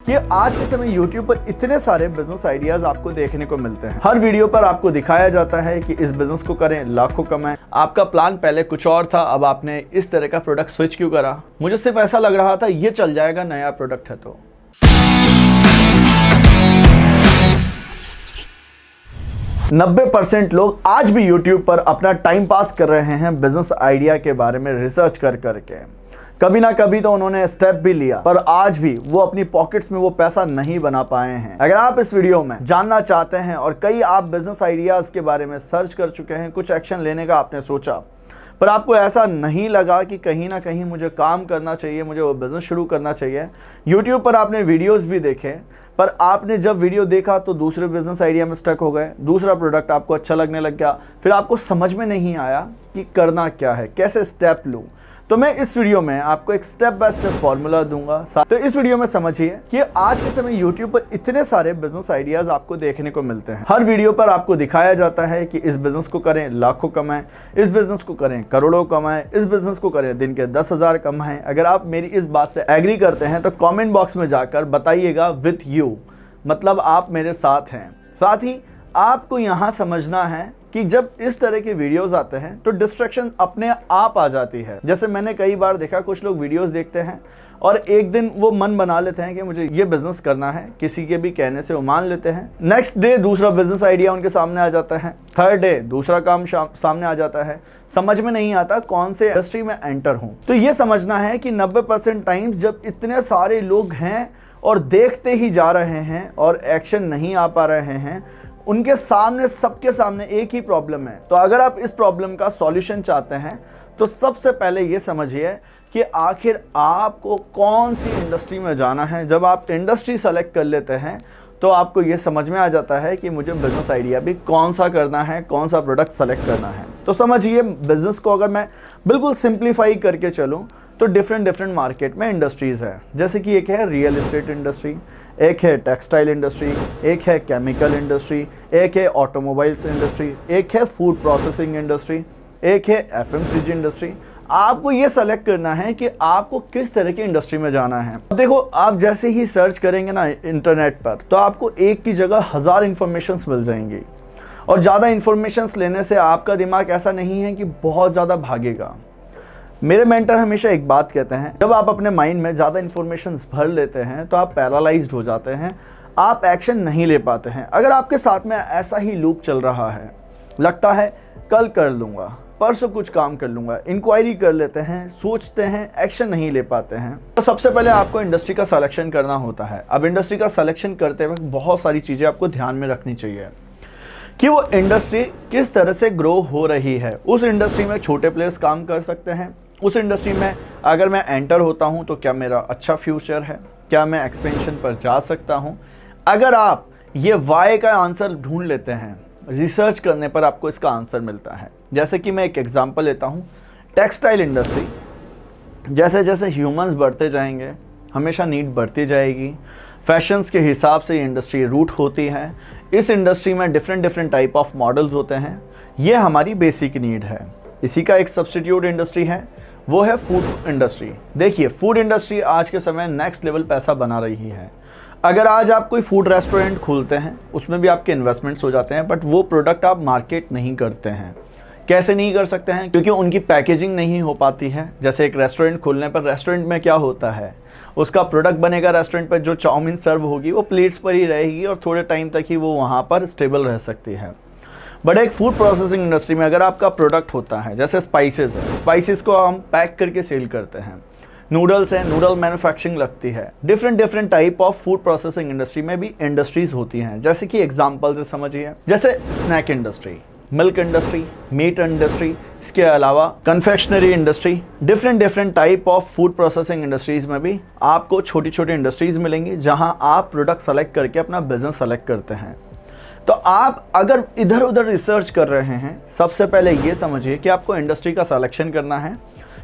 कि आज के समय YouTube पर इतने सारे बिजनेस आइडियाज आपको देखने को मिलते हैं। हर वीडियो पर आपको दिखाया जाता है कि इस बिजनेस को करें, लाखों कमाएं। आपका प्लान पहले कुछ और था, अब आपने इस तरह का प्रोडक्ट स्विच क्यों करा? मुझे सिर्फ ऐसा लग रहा था ये चल जाएगा, नया प्रोडक्ट है तो। 90% लोग आज भी YouTube पर अपना टाइम पास कर रहे हैं बिजनेस आइडिया के बारे में रिसर्च कर करके। कभी ना कभी तो उन्होंने स्टेप भी लिया, पर आज भी वो अपनी पॉकेट्स में वो पैसा नहीं बना पाए हैं। अगर आप इस वीडियो में जानना चाहते हैं और कई आप बिजनेस आइडियाज के बारे में सर्च कर चुके हैं, कुछ एक्शन लेने का आपने सोचा, पर आपको ऐसा नहीं लगा कि कहीं ना कहीं मुझे काम करना चाहिए, मुझे वो बिजनेस शुरू करना चाहिए। यूट्यूब पर आपने वीडियोस भी देखे, पर आपने जब वीडियो देखा तो दूसरे बिजनेस आइडिया में स्टक हो गए, दूसरा प्रोडक्ट आपको अच्छा लगने लग गया, फिर आपको समझ में नहीं आया कि करना क्या है, कैसे स्टेप लूँ। तो मैं इस वीडियो में आपको एक स्टेप बाय स्टेप फॉर्मूला दूंगा। तो इस वीडियो में समझिए कि आज के समय YouTube पर इतने सारे बिजनेस आइडियाज आपको देखने को मिलते हैं। हर वीडियो पर आपको दिखाया जाता है कि इस बिजनेस को करें, लाखों कमाएं, इस बिजनेस को करें, करोड़ों कमाएं, इस बिजनेस को करें, दिन के 10,000 कमाएं। अगर आप मेरी इस बात से एग्री करते हैं तो कॉमेंट बॉक्स में जाकर बताइएगा विथ यू, मतलब आप मेरे साथ हैं। साथ ही आपको यहाँ समझना है कि जब इस तरह के वीडियोस आते हैं तो डिस्ट्रैक्शन अपने आप आ जाती है। जैसे मैंने कई बार देखा, कुछ लोग वीडियोस देखते हैं और एक दिन वो मन बना लेते हैं कि मुझे ये बिजनेस करना है, किसी के भी कहने से वो मान लेते हैं। नेक्स्ट डे दूसरा बिजनेस आइडिया उनके सामने आ जाता है, थर्ड डे दूसरा काम सामने आ जाता है। समझ में नहीं आता कौन से इंडस्ट्री में एंटर हूँ। तो ये समझना है कि 90% टाइम्स जब इतने सारे लोग हैं और देखते ही जा रहे हैं और एक्शन नहीं आ पा रहे हैं, उनके सामने, सबके सामने एक ही प्रॉब्लम है। तो अगर आप इस प्रॉब्लम का सॉल्यूशन चाहते हैं तो सबसे पहले ये समझिए कि आखिर आपको कौन सी इंडस्ट्री में जाना है। जब आप इंडस्ट्री सेलेक्ट कर लेते हैं तो आपको ये समझ में आ जाता है कि मुझे बिजनेस आइडिया भी कौन सा करना है, कौन सा प्रोडक्ट सेलेक्ट करना है। तो समझिए, बिजनेस को अगर मैं बिल्कुल सिंप्लीफाई करके चलूँ तो डिफरेंट मार्केट में इंडस्ट्रीज है। जैसे कि एक है रियल एस्टेट इंडस्ट्री, एक है टेक्सटाइल इंडस्ट्री, एक है केमिकल इंडस्ट्री, एक है ऑटोमोबाइल्स इंडस्ट्री, एक है फूड प्रोसेसिंग इंडस्ट्री, एक है एफएमसीजी इंडस्ट्री। आपको ये सेलेक्ट करना है कि आपको किस तरह की इंडस्ट्री में जाना है। देखो, आप जैसे ही सर्च करेंगे ना इंटरनेट पर, तो आपको एक की जगह 1000 इंफॉर्मेशंस मिल जाएंगी। और ज़्यादा इंफॉर्मेशंस लेने से आपका दिमाग ऐसा नहीं है कि बहुत ज़्यादा भागेगा। मेरे मेंटर हमेशा एक बात कहते हैं, जब आप अपने माइंड में ज़्यादा इन्फॉर्मेशंस भर लेते हैं तो आप पैरालाइज्ड हो जाते हैं, आप एक्शन नहीं ले पाते हैं। अगर आपके साथ में ऐसा ही लूप चल रहा है, लगता है कल कर लूँगा, परसों कुछ काम कर लूँगा, इंक्वायरी कर लेते हैं, सोचते हैं, एक्शन नहीं ले पाते हैं, तो सबसे पहले आपको इंडस्ट्री का सिलेक्शन करना होता है। अब इंडस्ट्री का सिलेक्शन करते वक्त बहुत सारी चीज़ें आपको ध्यान में रखनी चाहिए कि वो इंडस्ट्री किस तरह से ग्रो हो रही है। उस इंडस्ट्री में छोटे प्लेयर्स काम कर सकते हैं। उस इंडस्ट्री में अगर मैं एंटर होता हूं तो क्या मेरा अच्छा फ्यूचर है, क्या मैं एक्सपेंशन पर जा सकता हूं। अगर आप ये वाई का आंसर ढूंढ लेते हैं, रिसर्च करने पर आपको इसका आंसर मिलता है। जैसे कि मैं एक एग्जांपल लेता हूं, टेक्सटाइल इंडस्ट्री। जैसे जैसे ह्यूमंस बढ़ते जाएंगे, हमेशा नीड बढ़ती जाएगी। फैशंस के हिसाब से ये इंडस्ट्री रूट होती है। इस इंडस्ट्री में डिफरेंट टाइप ऑफ मॉडल्स होते हैं। ये हमारी बेसिक नीड है। इसी का एक सब्स्टिट्यूट इंडस्ट्री है, वो है फूड इंडस्ट्री। देखिए, फूड इंडस्ट्री आज के समय नेक्स्ट लेवल पैसा बना रही है। अगर आज आप कोई फूड रेस्टोरेंट खोलते हैं, उसमें भी आपके इन्वेस्टमेंट्स हो जाते हैं, बट वो प्रोडक्ट आप मार्केट नहीं करते हैं। कैसे नहीं कर सकते हैं? क्योंकि उनकी पैकेजिंग नहीं हो पाती है। जैसे एक रेस्टोरेंट खोलने पर, रेस्टोरेंट में क्या होता है, उसका प्रोडक्ट बनेगा रेस्टोरेंट पर, जो चाउमीन सर्व होगी वो प्लेट्स पर ही रहेगी और थोड़े टाइम तक ही वो वहाँ पर स्टेबल रह सकती है। बट एक फूड प्रोसेसिंग इंडस्ट्री में अगर आपका प्रोडक्ट होता है, जैसे स्पाइसेस है, स्पाइसेस को हम पैक करके सेल करते हैं। नूडल्स है, नूडल मैन्युफैक्चरिंग लगती है। Different type of food processing industry में भी इंडस्ट्रीज होती हैं। जैसे कि एग्जांपल से समझिए, जैसे snack industry, milk industry, meat industry, इसके अलावा confectionery industry, different type of food processing industries में भी आपको छोटी छोटी इंडस्ट्रीज मिलेंगी, जहां आप प्रोडक्ट सेलेक्ट करके अपना बिजनेस सेलेक्ट करते हैं। तो आप अगर इधर उधर रिसर्च कर रहे हैं, सबसे पहले ये समझिए कि आपको इंडस्ट्री का सिलेक्शन करना है।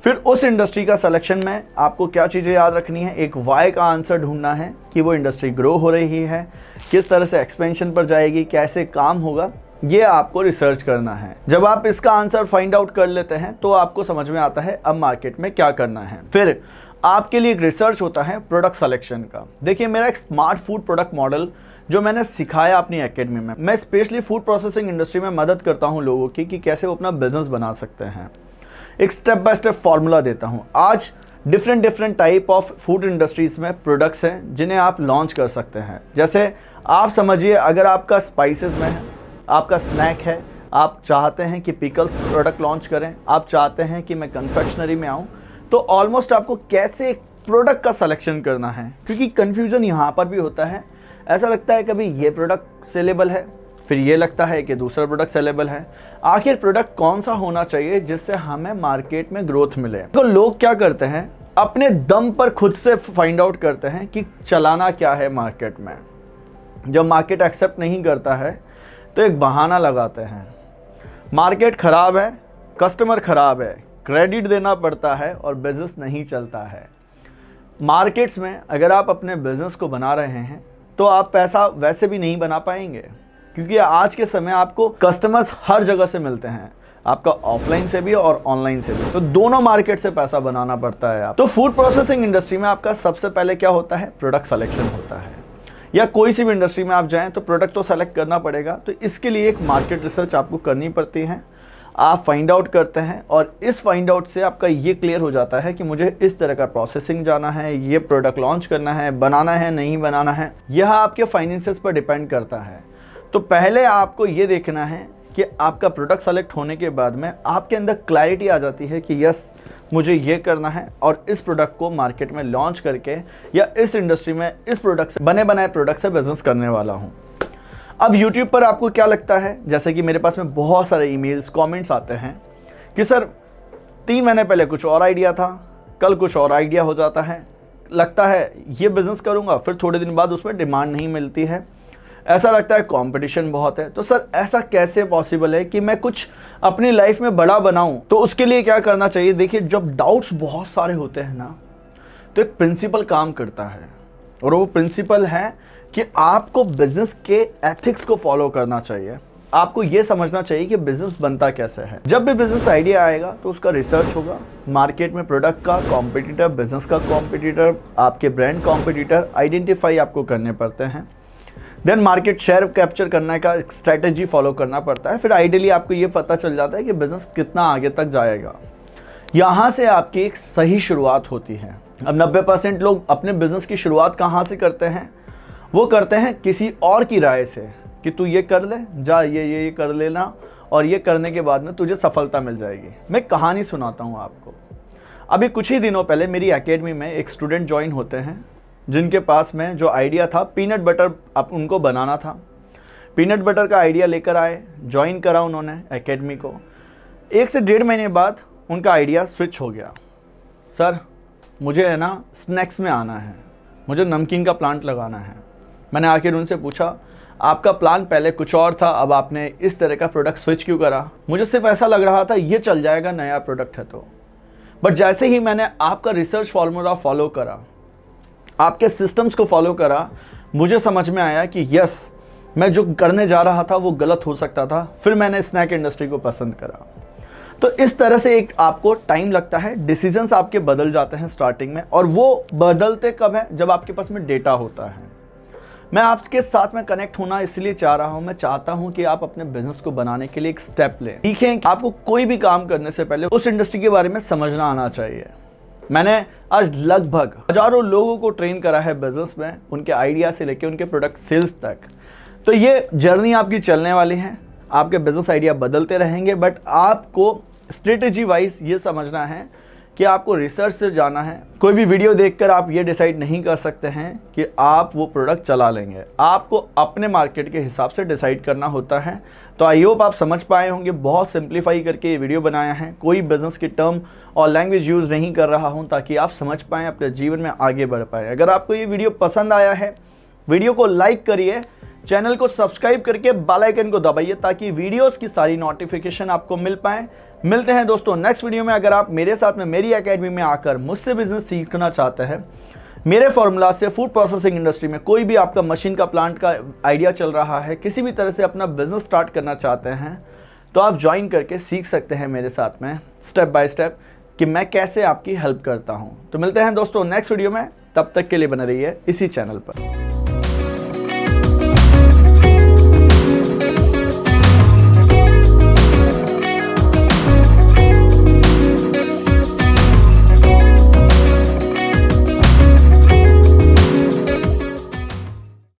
फिर उस इंडस्ट्री का सिलेक्शन में आपको क्या चीज़ें याद रखनी है, एक वाई का आंसर ढूंढना है कि वो इंडस्ट्री ग्रो हो रही है, किस तरह से एक्सपेंशन पर जाएगी, कैसे काम होगा, ये आपको रिसर्च करना है। जब आप इसका आंसर फाइंड आउट कर लेते हैं तो आपको समझ में आता है अब मार्केट में क्या करना है। फिर आपके लिए एक रिसर्च होता है प्रोडक्ट सिलेक्शन का। देखिए, मेरा एक स्मार्ट फूड प्रोडक्ट मॉडल जो मैंने सिखाया अपनी एकेडमी में, मैं स्पेशली फूड प्रोसेसिंग इंडस्ट्री में मदद करता हूं लोगों की कि कैसे वो अपना बिजनेस बना सकते हैं। एक स्टेप बाय स्टेप फॉर्मूला देता हूं। आज different type of food industries में प्रोडक्ट्स हैं जिन्हें आप लॉन्च कर सकते हैं। जैसे आप समझिए, अगर आपका स्पाइसेस में है, आपका स्नैक है, आप चाहते हैं कि पिकल्स प्रोडक्ट लॉन्च करें, आप चाहते हैं कि मैं कन्फेक्शनरी में आऊँ, तो ऑलमोस्ट आपको कैसे एक प्रोडक्ट का सिलेक्शन करना है, क्योंकि कन्फ्यूज़न यहाँ पर भी होता है। ऐसा लगता है कभी ये प्रोडक्ट सेलेबल है, फिर ये लगता है कि दूसरा प्रोडक्ट सेलेबल है। आखिर प्रोडक्ट कौन सा होना चाहिए जिससे हमें मार्केट में ग्रोथ मिले। तो लोग क्या करते हैं, अपने दम पर खुद से फाइंड आउट करते हैं कि चलाना क्या है मार्केट में। जब मार्केट एक्सेप्ट नहीं करता है तो एक बहाना लगाते हैं, मार्केट ख़राब है, कस्टमर ख़राब है, क्रेडिट देना पड़ता है और बिज़नेस नहीं चलता है। मार्केट्स में अगर आप अपने बिज़नेस को बना रहे हैं तो आप पैसा वैसे भी नहीं बना पाएंगे, क्योंकि आज के समय आपको कस्टमर्स हर जगह से मिलते हैं, आपका ऑफलाइन से भी और ऑनलाइन से भी, तो दोनों मार्केट से पैसा बनाना पड़ता है। तो फूड प्रोसेसिंग इंडस्ट्री में आपका सबसे पहले क्या होता है, प्रोडक्ट सिलेक्शन होता है। या कोई सी भी इंडस्ट्री में आप जाएं तो प्रोडक्ट तो सेलेक्ट करना पड़ेगा। तो इसके लिए एक मार्केट रिसर्च आपको करनी पड़ती है। आप फाइंड आउट करते हैं और इस फाइंड आउट से आपका ये क्लियर हो जाता है कि मुझे इस तरह का प्रोसेसिंग जाना है, ये प्रोडक्ट लॉन्च करना है, बनाना है, नहीं बनाना है। यह आपके फाइनेंसेस पर डिपेंड करता है। तो पहले आपको ये देखना है कि आपका प्रोडक्ट सेलेक्ट होने के बाद में आपके अंदर क्लैरिटी आ जाती है कि यस, मुझे ये करना है और इस प्रोडक्ट को मार्केट में लॉन्च करके या इस इंडस्ट्री में इस प्रोडक्ट से, बने बनाए प्रोडक्ट से बिजनेस करने वाला हूँ। अब YouTube पर आपको क्या लगता है, जैसे कि मेरे पास में बहुत सारे ईमेल्स, कमेंट्स आते हैं कि सर 3 महीने पहले कुछ और आइडिया था, कल कुछ और आइडिया हो जाता है, लगता है ये बिज़नेस करूँगा, फिर थोड़े दिन बाद उसमें डिमांड नहीं मिलती है, ऐसा लगता है कंपटीशन बहुत है। तो सर ऐसा कैसे पॉसिबल है कि मैं कुछ अपनी लाइफ में बड़ा बनाऊं, तो उसके लिए क्या करना चाहिए। देखिए, जब डाउट्स बहुत सारे होते हैं ना, तो एक प्रिंसिपल काम करता है और वो प्रिंसिपल है कि आपको बिजनेस के एथिक्स को फॉलो करना चाहिए। आपको ये समझना चाहिए कि बिजनेस बनता कैसे है। जब भी बिजनेस आइडिया आएगा तो उसका रिसर्च होगा, मार्केट में प्रोडक्ट का कॉम्पिटिटर, बिजनेस का कॉम्पिटिटर, आपके ब्रांड कॉम्पिटिटर आइडेंटिफाई आपको करने पड़ते हैं। देन मार्केट शेयर कैप्चर करने का स्ट्रैटेजी फॉलो करना पड़ता है। फिर आइडियली आपको ये पता चल जाता है कि बिजनेस कितना आगे तक जाएगा। यहाँ से आपकी एक सही शुरुआत होती है। अब 90% लोग अपने बिजनेस की शुरुआत कहाँ से करते हैं, वो करते हैं किसी और की राय से कि तू ये कर ले, जा ये कर लेना और ये करने के बाद में तुझे सफलता मिल जाएगी। मैं कहानी सुनाता हूँ आपको। अभी कुछ ही दिनों पहले मेरी एकेडमी में एक स्टूडेंट ज्वाइन होते हैं जिनके पास में जो आइडिया था, पीनट बटर अब उनको बनाना था। पीनट बटर का आइडिया लेकर आए, ज्वाइन करा उन्होंने एकेडमी को। 1 से 1.5 महीने बाद उनका आइडिया स्विच हो गया। सर मुझे है ना स्नैक्स में आना है, मुझे नमकीन का प्लांट लगाना है। मैंने आखिर उनसे पूछा, आपका प्लान पहले कुछ और था, अब आपने इस तरह का प्रोडक्ट स्विच क्यों करा। मुझे सिर्फ ऐसा लग रहा था ये चल जाएगा, नया प्रोडक्ट है तो। बट जैसे ही मैंने आपका रिसर्च फार्मूला फॉलो करा, आपके सिस्टम्स को फॉलो करा, मुझे समझ में आया कि यस, मैं जो करने जा रहा था वो गलत हो सकता था। फिर मैंने स्नैक इंडस्ट्री को पसंद करा। तो इस तरह से एक आपको टाइम लगता है, डिसीजंस आपके बदल जाते हैं स्टार्टिंग में, और वो बदलते कब है, जब आपके पास में डेटा होता है। मैं आपके साथ में कनेक्ट होना इसलिए चाह रहा हूं, मैं चाहता हूं कि आप अपने बिजनेस को बनाने के लिए एक स्टेप लें। सीखें, आपको कोई भी काम करने से पहले उस इंडस्ट्री के बारे में समझना आना चाहिए। मैंने आज लगभग हजारों लोगों को ट्रेन करा है बिजनेस में, उनके आइडिया से लेकर उनके प्रोडक्ट सेल्स तक। तो ये जर्नी आपकी चलने वाली है, आपके बिजनेस आइडिया बदलते रहेंगे, बट आपको स्ट्रेटेजी वाइज ये समझना है कि आपको रिसर्च से जाना है। कोई भी वीडियो देखकर आप ये डिसाइड नहीं कर सकते हैं कि आप वो प्रोडक्ट चला लेंगे। आपको अपने मार्केट के हिसाब से डिसाइड करना होता है। तो आई होप आप समझ पाए होंगे। बहुत सिंप्लीफाई करके ये वीडियो बनाया है, कोई बिजनेस की टर्म और लैंग्वेज यूज़ नहीं कर रहा हूँ, ताकि आप समझ पाएँ, अपने जीवन में आगे बढ़ पाएँ। अगर आपको ये वीडियो पसंद आया है, वीडियो को लाइक करिए, चैनल को सब्सक्राइब करके बेल आइकन को दबाइए, ताकि वीडियोस की सारी नोटिफिकेशन आपको मिल पाए। मिलते हैं दोस्तों नेक्स्ट वीडियो में। अगर आप मेरे साथ में मेरी एकेडमी में आकर मुझसे बिजनेस सीखना चाहते हैं, मेरे फॉर्मूला से फूड प्रोसेसिंग इंडस्ट्री में कोई भी आपका मशीन का प्लांट का आइडिया चल रहा है, किसी भी तरह से अपना बिजनेस स्टार्ट करना चाहते हैं, तो आप ज्वाइन करके सीख सकते हैं मेरे साथ में स्टेप बाय स्टेप कि मैं कैसे आपकी हेल्प करता हूं। तो मिलते हैं दोस्तों नेक्स्ट वीडियो में, तब तक के लिए बने रहिए इसी चैनल पर।